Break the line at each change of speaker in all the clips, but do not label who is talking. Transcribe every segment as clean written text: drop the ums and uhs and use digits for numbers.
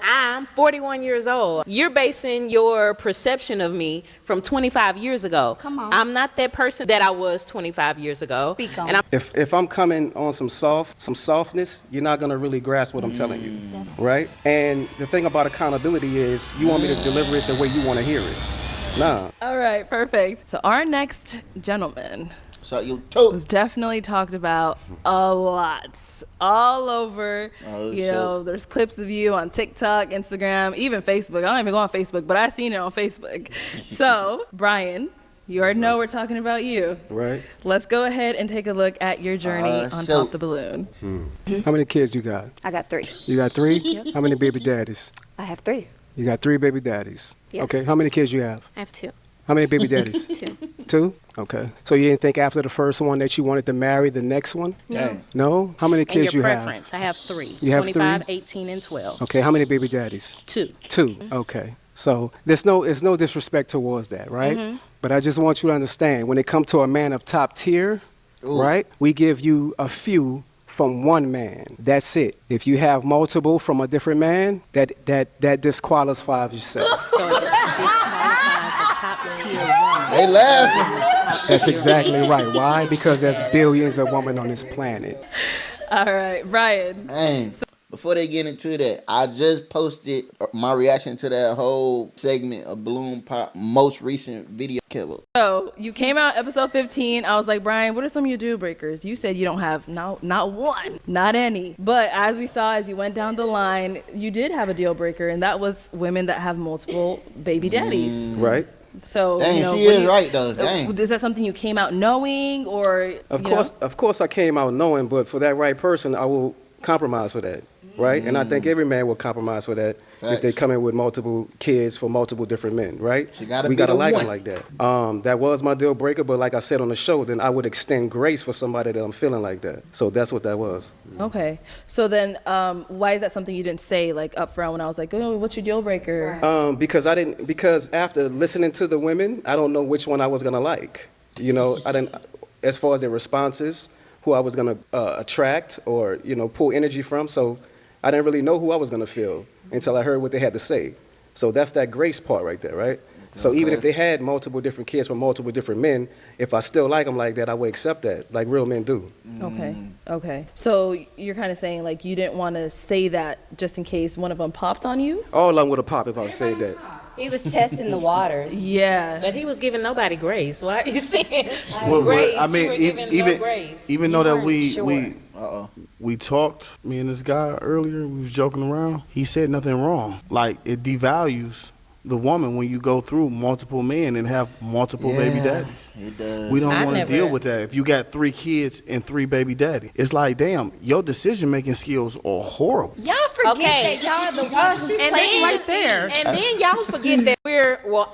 I'm 41 years old. You're basing your perception of me from 25 years ago.
Come on.
I'm not that person that I was 25 years ago.
Speak on
and I'm,
If I'm coming on some softness, you're not gonna really grasp what I'm telling you, right? And the thing about accountability is you want me to deliver it the way you want to hear it. Nah.
All right, perfect. So our next gentleman
So you too.
was definitely talked about a lot, all over. You know, there's clips of you on TikTok, Instagram, even Facebook. I don't even go on Facebook, but I seen it on Facebook. So, Brian, you already know we're talking about you.
Right.
Let's go ahead and take a look at your journey on Pop the Balloon.
How many kids you got?
I got 3.
You got 3? Yep. How many baby daddies?
I have 3.
You got 3 baby daddies.
Yes.
Okay. How many kids you have?
I have 2.
How many baby daddies?
2.
2? Okay. So you didn't think after the first one that you wanted to marry the next one?
No.
No? How many
and
kids
your
you
preference,
have?
I have 3.
You have
25,
3?
18, and 12.
Okay. How many baby daddies?
2.
2. Okay. So there's no disrespect towards that, right? But I just want you to understand when it comes to a man of top tier, right? We give you a few from one man. That's it. If you have multiple from a different man, that disqualifies yourself.
So it disqualifies a top tier woman.
They laughing.
That's exactly right. Why? Because there's billions of women on this planet.
All right, Brian.
Dang. Before they get into that, I just posted my reaction to that whole segment of Balloon Pop most recent video killer.
So you came out episode 15. I was like, Brian, what are some of your deal breakers? You said you don't have not one, not any. But as we saw, as you went down the line, you did have a deal breaker, and that was women that have multiple baby daddies.
Right?
So
Dang,
you know,
she is right though. Dang.
Is that something you came out knowing, or
Of course I came out knowing, but for that right person, I will compromise for that. Right? And I think every man will compromise for that if they come in with multiple kids for multiple different men, right?
She gotta
we
be
gotta
the
like
one.
them like that. That was my deal breaker, but like I said on the show, then I would extend grace for somebody that I'm feeling like that. So that's what that was.
Okay. So then, why is that something you didn't say like up front when I was like, oh, what's your deal breaker?
Because after listening to the women, I don't know which one I was gonna like. You know, I didn't, as far as their responses, who I was gonna attract or, you know, pull energy from. So I didn't really know who I was gonna feel until I heard what they had to say. So that's that grace part right there, right? So even if they had multiple different kids from multiple different men, if I still like them like that, I would accept that, like real men do.
Okay. So you're kind of saying like you didn't want to say that just in case one of them popped on you?
All of them would have popped if I said that.
He was testing the waters.
Yeah.
But he was giving nobody grace. Why are you saying
Well,
grace?
I mean,
you were giving no grace.
even though that
weren't
we talked, me and this guy earlier, we was joking around. He said nothing wrong. Like it devalues the woman when you go through multiple men and have multiple baby daddies.
It does.
We don't
I
want to
never-
deal with that. If you got 3 kids and 3 baby daddy, it's like, damn, your decision making skills are horrible.
Y'all forget
Okay.
that y'all are the ones who's
And
playing
then,
right there.
And then y'all forget that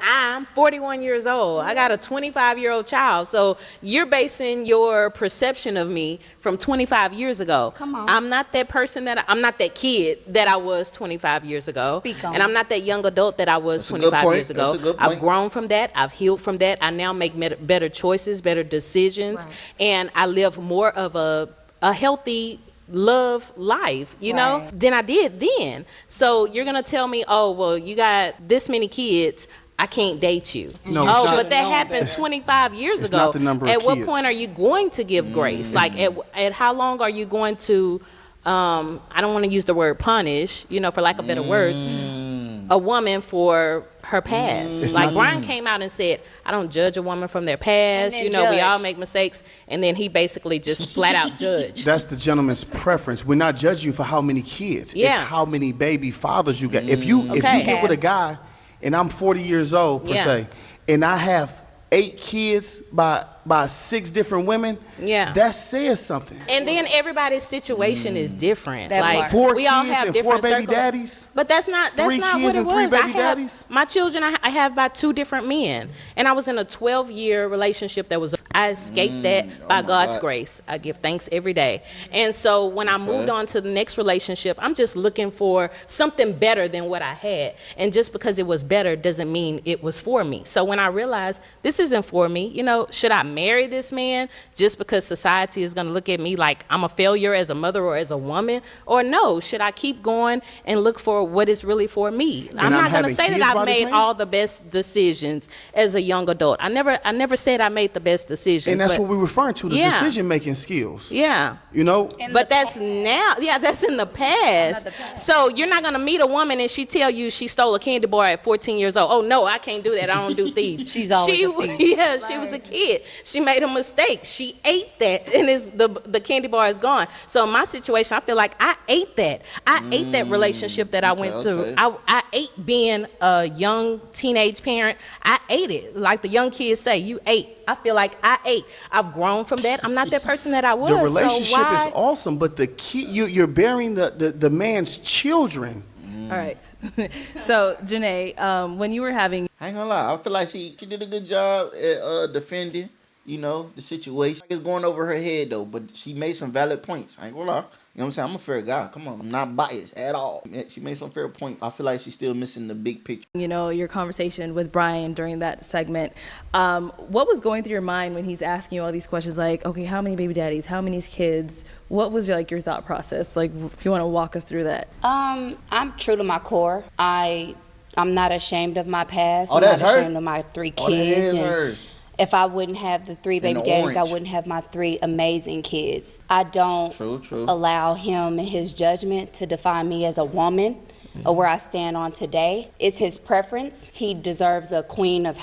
I'm 41 years old. I got a 25-year-old child. So you're basing your perception of me from 25 years ago.
Come on.
I'm not that person I'm not that kid that I was 25 years ago.
Speak on
and I'm
it.
not that young adult that I was
That's a good
25
point.
years ago.
That's a good
I've
point.
grown from that. I've healed from that. I now make better choices, better decisions,
Right.
and I live more of a healthy love life, you know,
Right.
than I did then. So you're gonna tell me, oh, well, you got this many kids, I can't date you.
No, it's
Oh,
not-
but that happened 25 years
It's
ago.
not the number of
At what
kids.
point are you going to give grace? Like, at how long are you going to, I don't want to use the word punish, you know, for lack of better words, a woman for her past.
It's
Like
not-
Brian came out and said, I don't judge a woman from their past.
then
You know, we all
judged.
make mistakes. And then he basically just flat out judged.
That's the gentleman's preference. We're not judging you for how many kids. It's
Yeah.
how many baby fathers you got. If you
Okay.
get with a guy, and I'm 40 years old per
Yeah.
se, and I have 8 kids by 6 different women,
Yeah.
that says something.
And then everybody's situation is different.
That
Like
part.
4
we all
kids
have
and
different
4 baby
circles.
daddies.
But that's not
3
what
kids
it
and 3
was.
baby
I have
daddies?
my children. I have by 2 different men, and I was in a 12-year relationship that was. I escaped that by God's
God.
grace. I give thanks every day. And so when I moved on to the next relationship, I'm just looking for something better than what I had. And just because it was better doesn't mean it was for me. So when I realized this isn't for me, you know, should I marry this man just because society is going to look at me like I'm a failure as a mother or as a woman? Or no, should I keep going and look for what is really for me? I'm not going to
having
say
kids
that
by
I've
this
made
man?
all the best decisions as a young adult. I never said I made the best decisions.
And that's
but-
what we're referring to, the
Yeah.
decision-making skills.
Yeah.
You know?
But that's now, that's in the past. So you're not gonna meet a woman and she tell you she stole a candy bar at 14 years old. Oh no, I can't do that. I don't do thieves.
She's always
she,
a thief.
Yeah, she was a kid. She made a mistake. She ate that, and the candy bar is gone. So in my situation, I feel like I ate that. I ate that relationship that I went through.
okay.
I ate being a young teenage parent. I ate it. Like the young kids say, you ate. I feel like I ate. I've grown from that. I'm not that person that I was.
The relationship
so why?
is awesome, but the key, you're bearing the man's children.
All right. So, Janae, when you were having
I ain't gonna lie. I feel like she did a good job at defending, the situation. It's going over her head though, but she made some valid points. I ain't gonna lie. You know what I'm saying? I'm a fair guy. Come on, I'm not biased at all. She made some fair points. I feel like she's still missing the big picture.
your conversation with Brian during that segment, what was going through your mind when he's asking you all these questions like, okay, how many baby daddies, how many kids? What was your thought process? Like, if you want to walk us through that.
I'm true to my core. I'm not ashamed of my past.
Oh,
I'm
that's
not
her?
ashamed of my 3
Oh, that
kids.
is
and
her.
if I wouldn't have the 3 baby
the
daddies, I
orange.
wouldn't have my 3 amazing kids. I don't
True.
allow him and his judgment to define me as a woman or where I stand on today. It's his preference. He deserves a queen of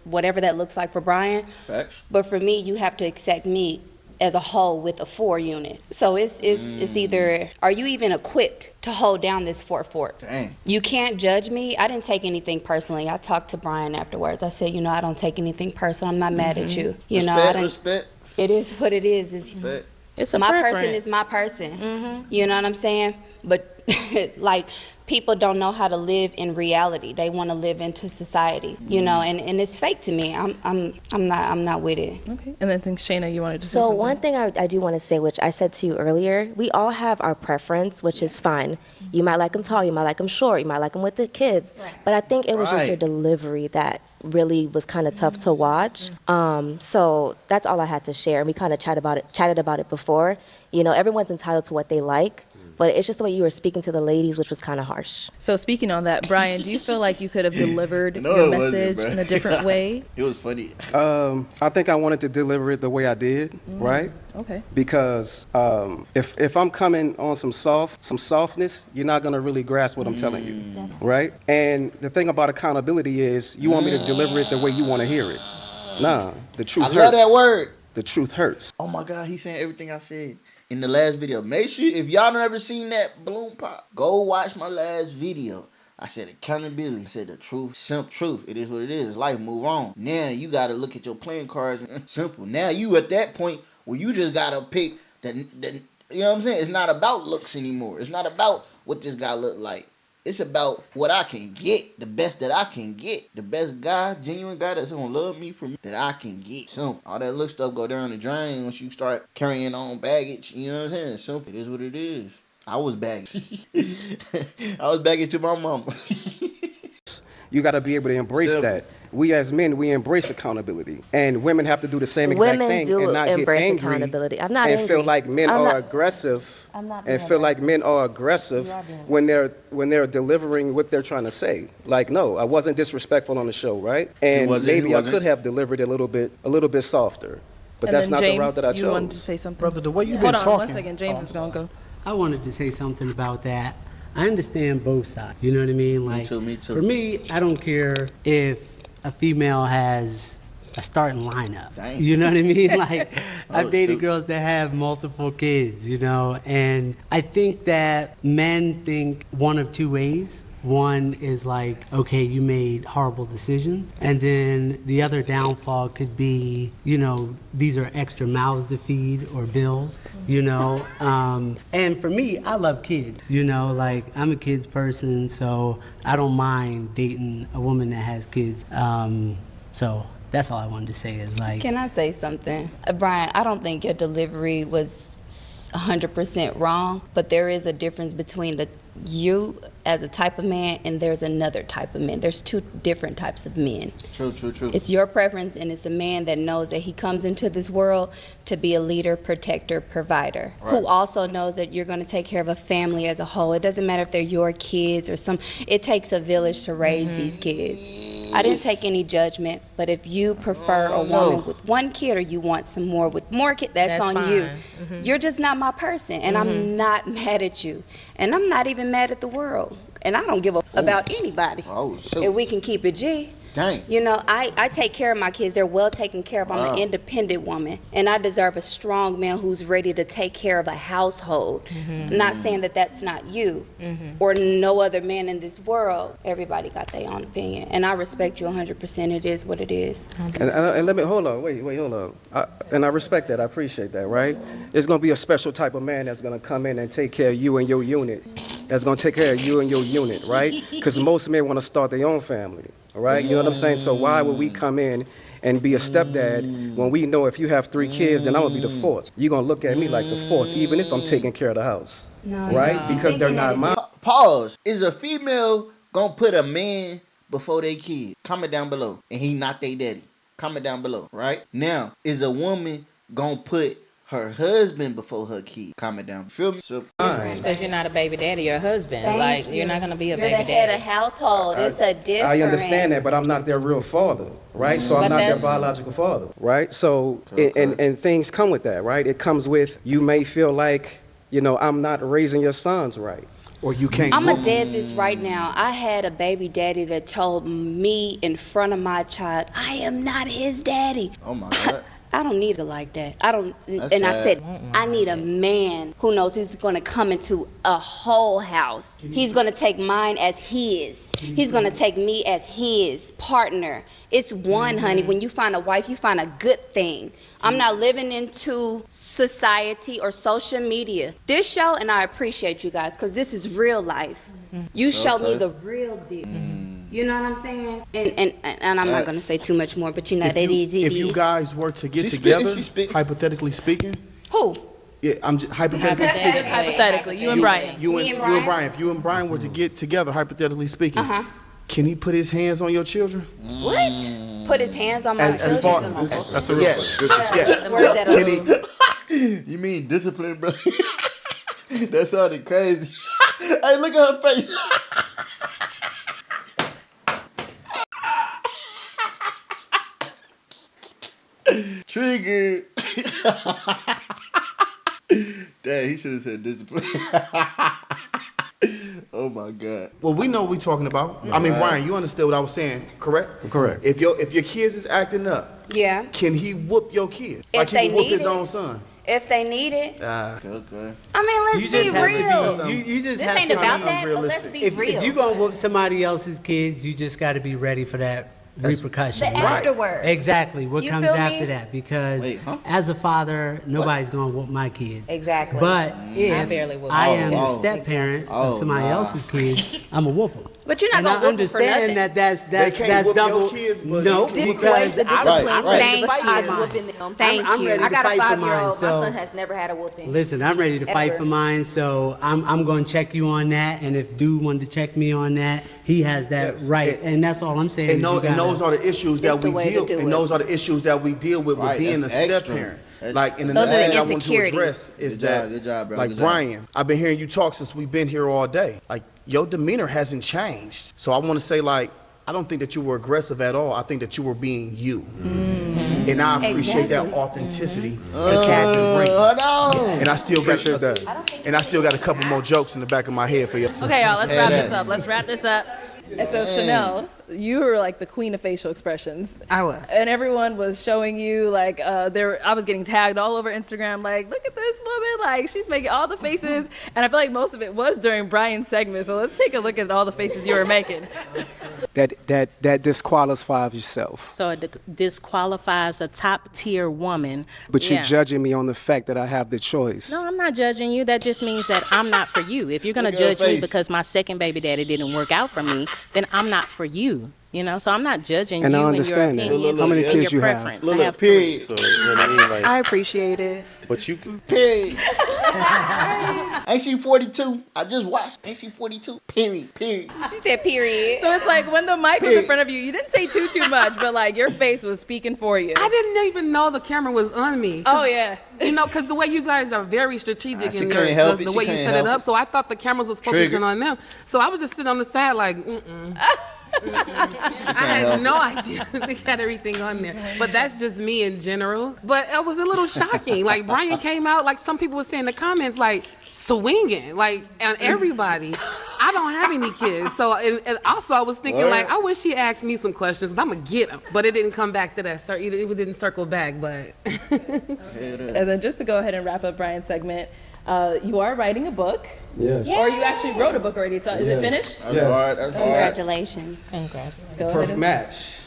whatever that looks like for Brian.
Facts.
But for me, you have to accept me as a whole with a 4 unit. So it's either, are you even equipped to hold down this 4 fort?
Dang.
You can't judge me. I didn't take anything personally. I talked to Brian afterwards. I said, I don't take anything personal. I'm not mad at you.
Respect.
It is what it is.
Respect.
It's a
My
preference.
person is my person. You know what I'm saying? But like, people don't know how to live in reality. They want to live into society, and it's fake to me. I'm not with it.
Okay. And then I think Shayna, you wanted to say
So
something.
one thing I do want to say, which I said to you earlier, we all have our preference, which is fine. You might like them tall, you might like them short, you might like them with the kids. But I think it was just your
Right.
delivery that really was kind of tough to watch. So that's all I had to share. We kind of chatted about it before. Everyone's entitled to what they like. But it's just the way you were speaking to the ladies, which was kind of harsh.
So speaking on that, Brian, do you feel like you could have delivered
No,
your
it wasn't,
message
bro.
in a different way?
It was funny.
I think I wanted to deliver it the way I did, right?
Okay.
Because if I'm coming on some softness, you're not gonna really grasp what I'm telling you, right? And the thing about accountability is you want me to deliver it the way you want to hear it. Nah, the truth
I
hurts.
love that word.
The truth hurts.
Oh my God, he's saying everything I said in the last video. Make sure, if y'all never seen that balloon pop, go watch my last video. I said accountability. I said the truth. Simple truth. It is what it is. Life, move on. Now you gotta look at your playing cards. Simple. Now you at that point where you just gotta pick the you know what I'm saying? It's not about looks anymore. It's not about what this guy look like. It's about what I can get, the best that I can get, the best guy, genuine guy that's gonna love me for me that I can get. So all that look stuff go down the drain once you start carrying on baggage. You know what I'm saying? So it is what it is. I was baggage. I was baggage to my mama.
You got to be able to embrace
Simple.
that. We as men, we embrace accountability, and women have to do the same exact
Women
thing
do
and not
embrace
get angry
accountability. I'm not
and
angry.
feel like men
I'm
are
not-
aggressive
I'm not
and
being
feel like
aggressive.
men are aggressive when they're delivering what they're trying to say. Like, no, I wasn't disrespectful on the show, right? And
wasn't, he
maybe I
wasn't.
could have delivered it a little bit softer, but
And
that's
then
not
James,
the route that I
you wanted to
chose.
say something?
Brother, the way you've
Hold
been
on
talking.
one second. James is going to go.
I wanted to say something about that. I understand both sides. You know what I mean? Like,
me too.
For me, I don't care if a female has a starting lineup.
Dang.
You know what I mean? Like, I've
Oh,
dated
shoot.
girls that have multiple kids, and I think that men think one of two ways. One is like, okay, you made horrible decisions. And then the other downfall could be, these are extra mouths to feed or bills, And for me, I love kids, like I'm a kids person, so I don't mind dating a woman that has kids. So that's all I wanted to say is like,
Can I say something? Brian, I don't think your delivery was 100% wrong, but there is a difference between you as a type of man, and there's another type of man. There's two different types of men.
True.
It's your preference, and it's a man that knows that he comes into this world to be a leader, protector, provider, who also knows that you're going to take care of a family as a whole. It doesn't matter if they're your kids or some. It takes a village to raise these kids. I didn't take any judgment, but if you prefer a woman with one kid or you want some more with more kids, that's on
fine.
you. You're just not my person, and I'm not mad at you, and I'm not even mad at the world, and I don't give a about anybody.
Oh, shoot.
If we can keep it G.
Dang.
You know, I take care of my kids. They're well taken care of. I'm an independent woman, and I deserve a strong man who's ready to take care of a household. Not saying that that's not you or no other man in this world. Everybody got their own opinion, and I respect you 100%. It is what it is.
And let me, hold on, wait, hold on. And I respect that, I appreciate that, right? There's gonna be a special type of man that's gonna come in and take care of you and your unit. That's gonna take care of you and your unit, right? Because most men wanna start their own family, all right? You know what I'm saying? So why would we come in and be a stepdad when we know if you have 3 kids, then I'm gonna be the 4th? You're gonna look at me like the 4th, even if I'm taking care of the house, right? Because they're not mine.
Pause. Is a female gonna put a man before they kid? Comment down below. And he not they daddy. Comment down below, right? Now, is a woman gonna put her husband before her kid? Comment down. Feel me? So,
Because you're not a baby daddy, you're a husband. You're not gonna be a
You're
baby
the head
daddy.
of household. It's a difference.
I understand that, but I'm not their real father, right? So I'm
But
not their
that's-
biological father, right? So, and things come with that, right? It comes with, you may feel like, you know, I'm not raising your sons right.
Or you can't.
I'm going to dead this right now. I had a baby daddy that told me in front of my child, I am not his daddy.
oh my God.
I don't need it like that. I don't.
That's
and I
sad.
said, I need a man who knows who's going to come into a whole house. He's going to take mine as his. He's going to take me as his partner. It's one, honey. When you find a wife, you find a good thing. I'm not living into society or social media. This show, and I appreciate you guys, because this is real life. You show me the real deal. You know what I'm saying? And I'm not going to say too much more, but you know,
If you guys were to get
She spitting,
together,
she spitting.
hypothetically speaking,
Who?
yeah, I'm just hypothetically speaking.
Just hypothetically, you and Brian.
You
Me
and
and Brian?
Brian, if you and Brian were to get together, hypothetically speaking, can he put his hands on your children?
What? Put his hands on my
As far
children.
That's a real
yes,
question.
yes.
Word that
Can he?
You mean discipline, bro? That sounded crazy. Hey, look at her face. Trigger. Dang, he should have said discipline. Oh my God.
Well, we know what we're talking about. I mean, Brian, you understood what I was saying, correct?
Correct.
If your kids is acting up,
Yeah.
can he whoop your kids?
If
Like he
they
would whoop
need
his
it.
own son?
If they need it.
Okay.
I mean, let's
You
be
just have
real.
to be. You just
This
have
ain't
to
about
be
that, but let's
realistic.
be
If
real.
you're gonna whoop somebody else's kids, you just got to be ready for that repercussion.
The afterward.
Exactly. What
You
comes
feel me?
after that? Because
Wait, huh?
as a father, nobody's gonna whoop my kids.
Exactly.
But if
barely whoop
I
my
am the
kids.
step parent
Oh,
of somebody
nah.
else's kids, I'm a whoop 'em.
But you're not
And
gonna
I
whoop 'em for
understand
nothing.
that that's
can't
that's
whoop your
double.
kids, but
no,
they can whoop
because
ways to
I'm-
discipline
Right,
I'm
right.
ready
Thank
to fight
you.
for mine.
Whooping them.
Thank
I'm
you.
ready
I
to
got a
fight for
5-year-old.
mine.
My
So
son has never had a whooping.
listen, I'm ready to fight
Ever.
for mine. So I'm going to check you on that. And if dude wanted to check me on that, he has that
Yes.
right. And that's all I'm saying.
And,
is you
and those
gotta-
are the issues that
It's the
we
way to
deal.
do
And
it.
those are the issues that we deal with
Right,
being a
that's
step
extra.
parent.
That's-
Like, and
Those
another
are the
thing I want to
insecurities.
address is
Good job,
that,
good job, bro,
like
good job.
Brian, I've been hearing you talk since we've been here all day. Like your demeanor hasn't changed. So I want to say, like, I don't think that you were aggressive at all. I think that you were being you. And I appreciate that
Exactly.
authenticity that you can bring.
Hold on.
And I still
Appreciate
got
that.
and I still got a couple more jokes in the back of my head for you.
Okay, y'all, let's
Hey,
wrap
that-
this up. Let's wrap this up. And so, Chanel, you were like the queen of facial expressions.
I was.
And everyone was showing you, like, I was getting tagged all over Instagram, like, look at this woman, like, she's making all the faces. And I feel like most of it was during Brian's segment. So let's take a look at all the faces you were making.
That disqualifies yourself.
So it disqualifies a top tier woman.
But
Yeah.
you're judging me on the fact that I have the choice.
No, I'm not judging you. That just means that I'm not for you. If you're gonna
Look at her
judge me
face.
because my second baby daddy didn't work out for me, then I'm not for you. you. You know, so I'm not judging
And
you
I
and your
understand that.
opinion
How many
and
kids
your
you have?
preference.
Look,
I
look,
have three.
period.
So, you know what I mean? Like,
I appreciate it.
but you,
Period. Ain't she 42? I just watched. Ain't she 42? Period. Period.
She said period.
So it's like when the mic was in front of you, you didn't say too much, but like your face was speaking for you.
I didn't even know the camera was on me.
Oh yeah.
You know, because the way you guys are very strategic
She
in
couldn't help it.
the
She
way you
couldn't
set it
help
up,
it.
so I thought the cameras was focusing
Trigger.
on them. So I was just sitting on the side like, I had no idea they had everything on there. But that's just me in general. But it was a little shocking. Like Brian came out, like some people were saying in the comments, like swinging, like on everybody. I don't have any kids, so and also I was thinking like I wish he asked me some questions because I'm gonna get them. But it didn't come back to that. It didn't circle back. But
And then just to go ahead and wrap up Brian's segment, you are writing a book.
Yes.
Or you actually wrote a book already. So is it finished?
That's
Yes.
hard. That's hard.
Congratulations.
Let's go ahead
Perfect
and
match.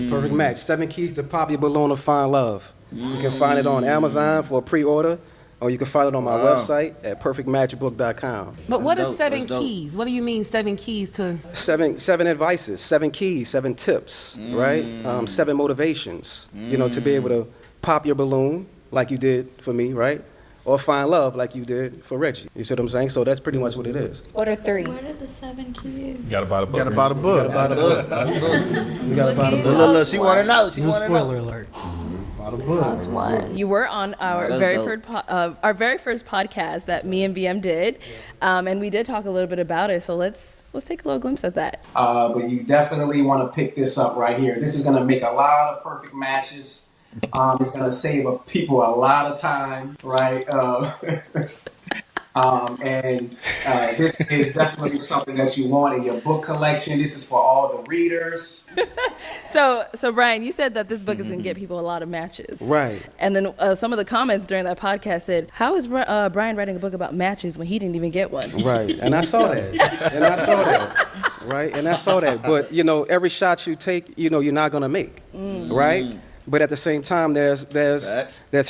Perfect match. 7 keys to pop your balloon or find love. You can find it on Amazon for a pre-order, or you can find it on my website at perfectmatchbook.com.
But what
That's
is
dope.
7
That's dope.
keys? What do you mean 7 keys to?
Seven advices, 7 keys, 7 tips, right? 7 motivations, you know, to be able to pop your balloon like you did for me, right? Or find love like you did for Reggie. You see what I'm saying? So that's pretty much what it is.
What are 3?
What are the 7 keys?
you gotta buy the book.
Got to buy the book.
We got about a book.
Look, she want to know. She
No
want to know.
spoiler alerts. Buy the book.
That's one.
You were on our
that's
very
dope.
first podcast that me and VM did, and we did talk a little bit about it. So let's take a little glimpse at that.
But you definitely want to pick this up right here. This is going to make a lot of perfect matches. It's going to save people a lot of time, right? And this is definitely something that you want in your book collection. This is for all the readers.
So Brian, you said that this book is going to get people a lot of matches,
Right.
And then some of the comments during that podcast said, "How is Brian writing a book about matches when he didn't even get one?"
Right, and I saw that. And I saw that. Right, and I saw that. But, you know, every shot you take, you know, you're not going to make. Right? But at the same time, there's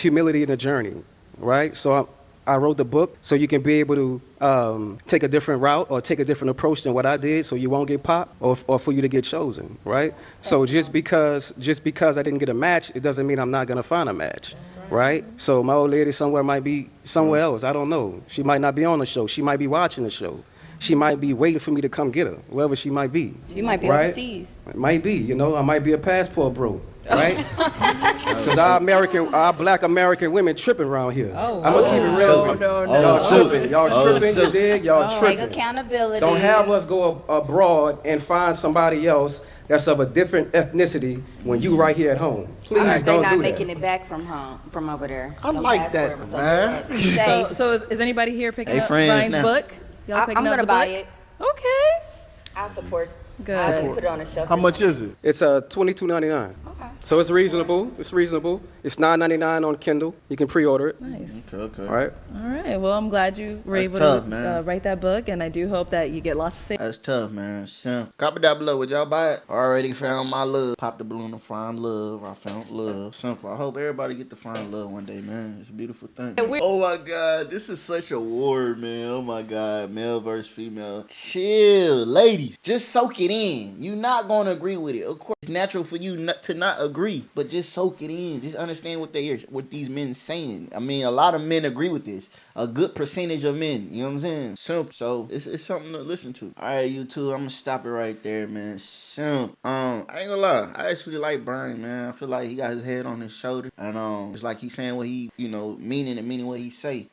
humility in the journey. Right? So I wrote the book so you can be able to take a different route or take a different approach than what I did, so you won't get popped or for you to get chosen, right? So just because I didn't get a match, it doesn't mean I'm not gonna find a match, right? So my old lady somewhere might be somewhere else. I don't know. She might not be on the show. She might be watching the show. She might be waiting for me to come get her, wherever she might be.
You might be
right?
overseas.
It might be, you know. I might be a passport bro, right? Because our black American women tripping around here. I'm gonna keep it real with you. Y'all tripping. Y'all tripping, you dig? Y'all
Take
tripping.
accountability.
Don't have us go abroad and find somebody else that's of a different ethnicity when you right here at home. Please
They're
don't
not
do
making
that.
it back from home, from over there.
I
No
like that,
passport, so
man.
be safe.
So is anybody here picking
Hey,
up
friends
Brian's
now.
book? Y'all
I'm
picking up
gonna
the
buy
book?
it.
Okay.
I'll support.
Good.
I'll just put it on the shelf.
How much is it?
It's $22.99.
Okay.
So it's reasonable. It's reasonable. It's $9.99 on Kindle. You can pre-order it.
Nice.
Okay.
All right.
All right. Well, I'm glad you were
That's
able
tough,
to
man.
write that book, and I do hope that you get lots of sales.
That's tough, man. Simp. Comment down below. Would y'all buy it? Already found my love. Pop the balloon to find love. I found love. Simple. I hope everybody get to find love one day, man. It's a beautiful thing. Oh my God, this is such a war, man. Oh my God, male versus female. Chill, ladies. Just soak it in. You're not gonna agree with it. Of course, it's natural for you to not agree, but just soak it in. Just understand what these men saying. I mean, a lot of men agree with this. A good percentage of men, you know what I'm saying? Simp. So it's something to listen to. All right, you two, I'm gonna stop it right there, man. Simp. I ain't gonna lie, I actually like Brian, man. I feel like he got his head on his shoulder, and it's like he's saying what he, meaning what he say.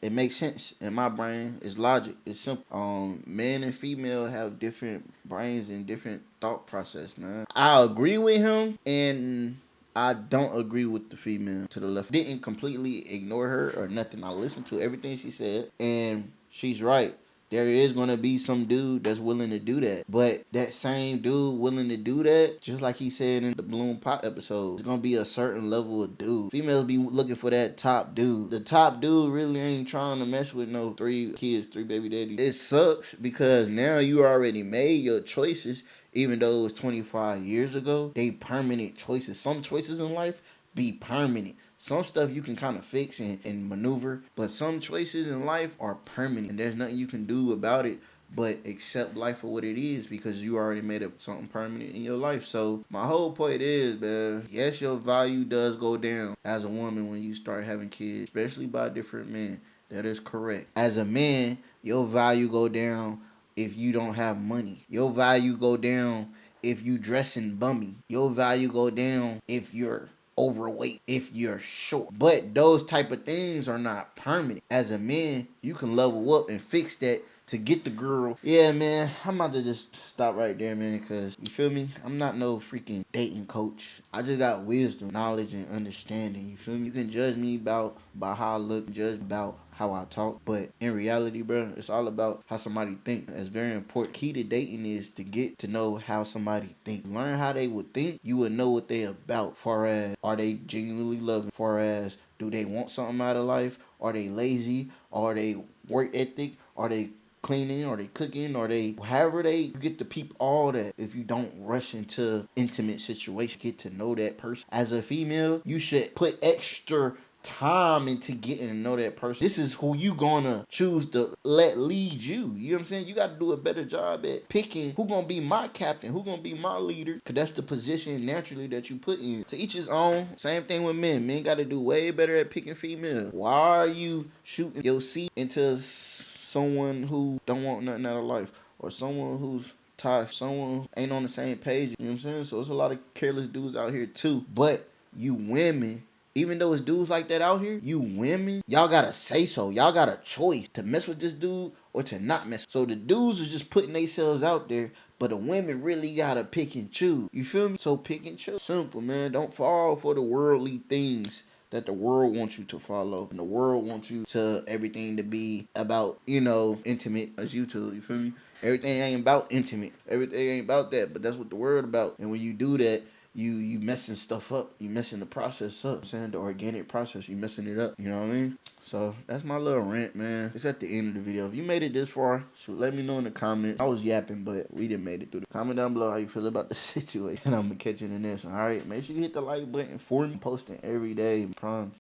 It makes sense in my brain. It's logic. It's simple. Men and female have different brains and different thought process, man. I agree with him, and I don't agree with the female to the left. Didn't completely ignore her or nothing. I listened to everything she said, and she's right. There is going to be some dude that's willing to do that. But that same dude willing to do that, just like he said in the Bloom Pop episode, it's going to be a certain level of dude. Females be looking for that top dude. The top dude really ain't trying to mess with no 3 kids, 3 baby daddies. It sucks because now you already made your choices, even though it was 25 years ago. They permanent choices. Some choices in life be permanent. Some stuff you can kind of fix and maneuver, but some choices in life are permanent, and there's nothing you can do about it but accept life for what it is because you already made up something permanent in your life. So my whole point is, man, yes, your value does go down as a woman when you start having kids, especially by different men. That is correct. As a man, your value go down if you don't have money. Your value go down if you dressing bummy. Your value go down if you're overweight, if you're short. But those type of things are not permanent. As a man, you can level up and fix that to get the girl. Yeah, man, I'm about to just stop right there, man, because you feel me? I'm not no freaking dating coach. I just got wisdom, knowledge, and understanding. You feel me? You can judge me about how I look, judge about how I talk, but in reality, bro, it's all about how somebody think. It's very important. Key to dating is to get to know how somebody think. Learn how they would think. You would know what they about. Far as are they genuinely loving? Far as do they want something out of life? Are they lazy? Are they work ethic? Are they cleaning? Are they cooking? Are they however they you get to peep all that. If you don't rush into intimate situation, get to know that person. As a female, you should put extra time into getting to know that person. This is who you gonna choose to let lead you. You know what I'm saying? You gotta do a better job at picking who gonna be my captain, who gonna be my leader, because that's the position naturally that you put in. To each his own. Same thing with men. Men gotta do way better at picking female. Why are you shooting your seat into someone who don't want nothing out of life, or someone who's tired, someone who ain't on the same page? You know what I'm saying? So there's a lot of careless dudes out here too. But you women, even though it's dudes like that out here, you women, y'all gotta say so. Y'all got a choice to mess with this dude or to not mess. So the dudes are just putting themselves out there, but the women really gotta pick and choose. You feel me? So pick and choose. Simple, man. Don't fall for the worldly things that the world wants you to follow. And the world wants you to everything to be about, intimate as YouTube. You feel me? Everything ain't about intimate. Everything ain't about that. But that's what the world about. And when you do that, you messing stuff up. You messing the process up. I'm saying the organic process, you messing it up. You know what I mean? So that's my little rant, man. It's at the end of the video. If you made it this far, let me know in the comments. I was yapping, but we didn't made it through. Comment down below how you feel about the situation. And I'm gonna catch you in the next one. Alright, make sure you hit the like button for me. I'm posting every day. Promise.